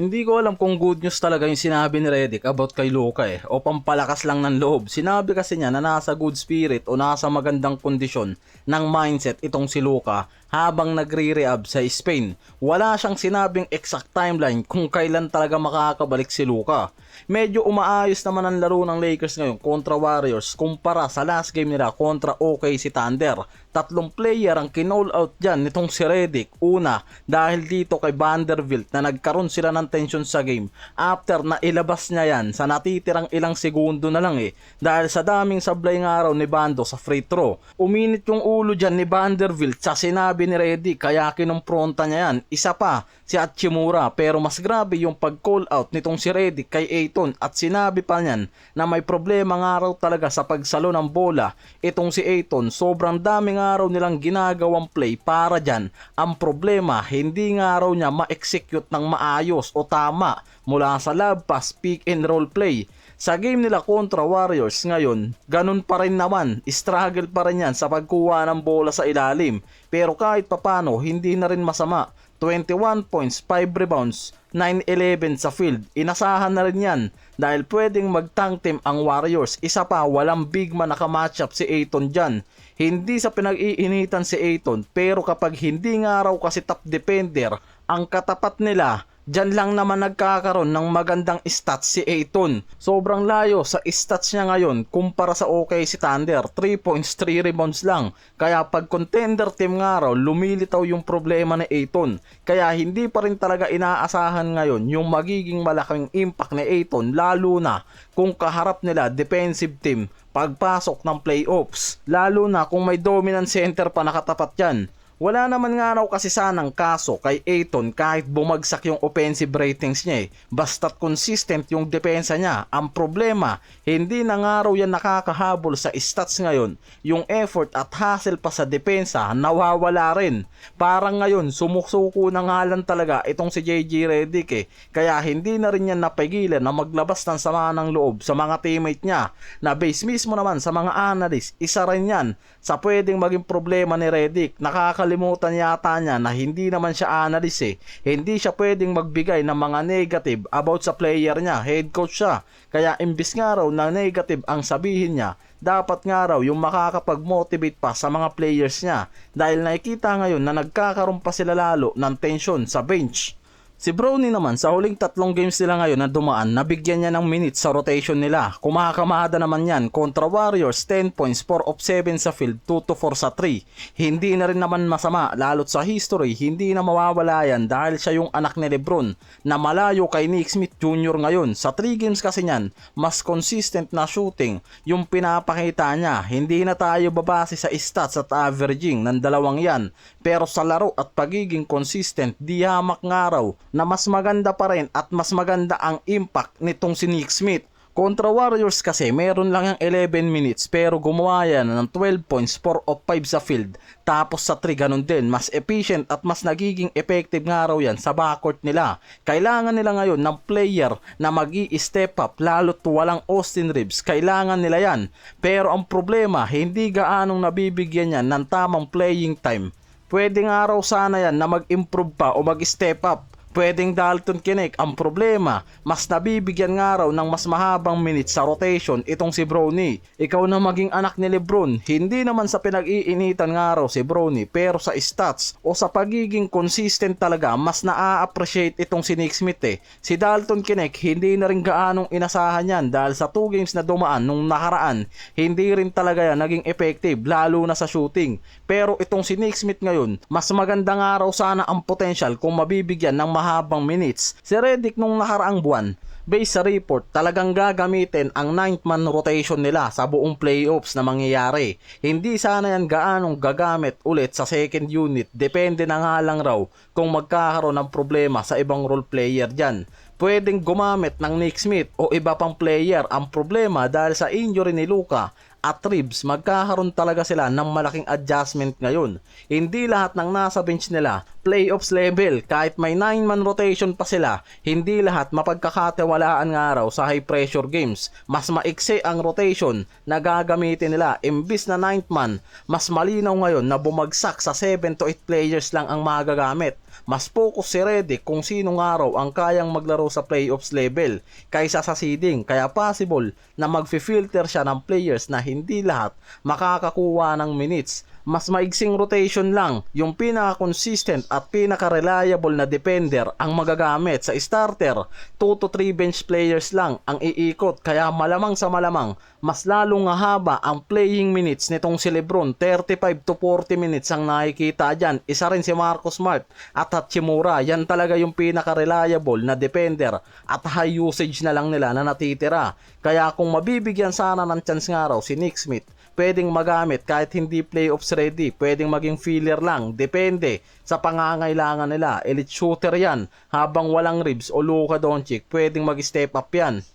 Hindi ko alam kung good news talaga yung sinabi ni Redick about kay Luka o pampalakas lang ng loob. Sinabi kasi niya na nasa good spirit o nasa magandang kondisyon ng mindset itong si Luka habang nagre-rehab sa Spain. Wala siyang sinabing exact timeline kung kailan talaga makakabalik si Luka. Medyo umaayos naman ang laro ng Lakers ngayon kontra Warriors kumpara sa last game nila kontra OKC Thunder. Tatlong player ang kinall out dyan nitong si Redick. Una, dahil dito kay Vanderbilt na nagkaroon sila ng tension sa game after na ilabas niya yan sa natitirang ilang segundo na lang dahil sa daming sablay ng araw ni Bando sa free throw. Uminit yung ulo dyan ni Vanderbilt sa sinabi ni Redick kaya kinumpronta niya yan. Isa pa, si Hachimura, pero mas grabe yung pag-call out nitong si Redick kay Ayton at sinabi pa niyan na may problema nga raw talaga sa pagsalo ng bola. Itong si Ayton, sobrang daming araw nilang ginagawang play para dyan. Ang problema, hindi nga raw niya ma-execute ng maayos o tama mula sa lob pass, pick and roll play. Sa game nila kontra Warriors ngayon, ganun pa rin naman, struggle pa rin yan sa pagkuha ng bola sa ilalim. Pero kahit papano, hindi na rin masama. 21 points, 5 rebounds, 9-11 sa field. Inasahan na rin yan dahil pwedeng mag-tank team ang Warriors. Isa pa, walang big man naka-matchup si Ayton dyan. Hindi sa pinag-iinitan si Ayton, pero kapag hindi nga raw kasi top defender ang katapat nila, dyan lang naman nagkakaroon ng magandang stats si Ayton. Sobrang layo sa stats niya ngayon kumpara sa OKC Thunder. 3 points, 3 rebounds lang. Kaya pag contender team nga raw, lumilitaw yung problema ni Ayton. Kaya hindi pa rin talaga inaasahan ngayon yung magiging malaking impact ni Ayton, lalo na kung kaharap nila defensive team pagpasok ng playoffs. Lalo na kung may dominant center pa nakatapat yan. Wala naman nga raw kasi sanang kaso kay Ayton kahit bumagsak yung offensive ratings niya basta't consistent yung depensa niya. Ang problema, hindi na nga raw yan nakakahabol sa stats ngayon. Yung effort at hustle pa sa depensa nawawala rin. Parang ngayon sumusuko na nga lang talaga itong si JJ Redick Kaya hindi na rin yan napigilan na maglabas ng sama ng loob sa mga teammate niya. Na base mismo naman sa mga analyst, isa rin yan sa pwedeng maging problema ni Redick. Nakakalimutan yata niya na hindi naman siya analyst Hindi siya pwedeng magbigay ng mga negative about sa player niya. Head coach siya. Kaya imbis nga raw na negative ang sabihin niya, dapat nga raw yung makakapag-motivate pa sa mga players niya. Dahil nakikita ngayon na nagkakaroon pa sila lalo ng tension sa bench. Si Bronny naman sa huling 3 games nila ngayon na dumaan, nabigyan niya ng minutes sa rotation nila. Kumakamada naman yan kontra Warriors, 10 points, 4 of 7 sa field, 2-4 sa 3. Hindi na rin naman masama, lalot sa history, hindi na mawawala yan dahil siya yung anak ni Lebron na malayo kay Nick Smith Jr. ngayon. Sa 3 games kasi niyan, mas consistent na shooting yung pinapakita niya. Hindi na tayo babase sa stats at averaging ng dalawang yan. Pero sa laro at pagiging consistent, di hamak nga raw na mas maganda pa rin at mas maganda ang impact nitong si Nick Smith. Kontra Warriors kasi meron lang yung 11 minutes pero gumawa yan ng 12 points, 4 of 5 sa field. Tapos sa 3 ganun din, mas efficient at mas nagiging effective nga raw yan sa backcourt nila. Kailangan nila ngayon ng player na mag-i-step up lalo't walang Austin Reeves. Kailangan nila yan. Pero ang problema, hindi gaanong nabibigyan yan ng tamang playing time. Pwede nga raw sana yan na mag-improve pa o mag-step up. Pwedeng Dalton Knecht. Ang problema, mas nabibigyan nga raw ng mas mahabang minutes sa rotation itong si Bronny. Ikaw na maging anak ni Lebron, hindi naman sa pinag-iinitan nga raw si Bronny, pero sa stats o sa pagiging consistent talaga, mas na-appreciate itong si Nick Smith Si Dalton Knecht, hindi na rin gaanong inasahan yan dahil sa 2 games na dumaan nung nakaraan, hindi rin talaga yan naging effective, lalo na sa shooting. Pero itong si Nick Smith ngayon, mas maganda nga raw sana ang potential kung mabibigyan ng mahabang minutes. Si Redick nung nakaraang buwan, based sa report, talagang gagamitin ang 9th man rotation nila sa buong playoffs na mangyayari. Hindi sana yan gaanong gagamit ulit sa second unit. Depende na nga lang raw kung magkakaroon ng problema sa ibang role player dyan. Pwedeng gumamit ng Nick Smith o iba pang player. Ang problema dahil sa injury ni Luka at Reeves, magkakaroon talaga sila ng malaking adjustment ngayon. Hindi lahat ng nasa bench nila playoffs level. Kahit may 9-man rotation pa sila, hindi lahat mapagkakatiwalaan nga raw sa high pressure games. Mas maiksi ang rotation na gagamitin nila. Imbis na 9th man, mas malinaw ngayon na bumagsak sa 7 to 8 players lang ang magagamit. Mas focus si Redick kung sino nga raw ang kayang maglaro sa playoffs level kaysa sa seeding. Kaya possible na mag-filter siya ng players na hindi lahat makakakuha ng minutes. Mas maigsing rotation lang, yung pinaka-consistent at pinaka-reliable na defender ang magagamit. Sa starter, 2 to 3 bench players lang ang iikot. Kaya malamang sa malamang, mas lalong haba ang playing minutes nitong si Lebron. 35 to 40 minutes ang nakikita dyan. Isa rin si Marcus Smart at Hachimura. Yan talaga yung pinaka-reliable na defender at high usage na lang nila na natitira. Kaya kung mabibigyan sana ng chance nga raw si Nick Smith, pwedeng magamit kahit hindi playoffs ready, pwedeng maging filler lang, depende sa pangangailangan nila. Elite shooter yan, habang walang ribs o Luka Doncic, pwedeng mag-step up yan.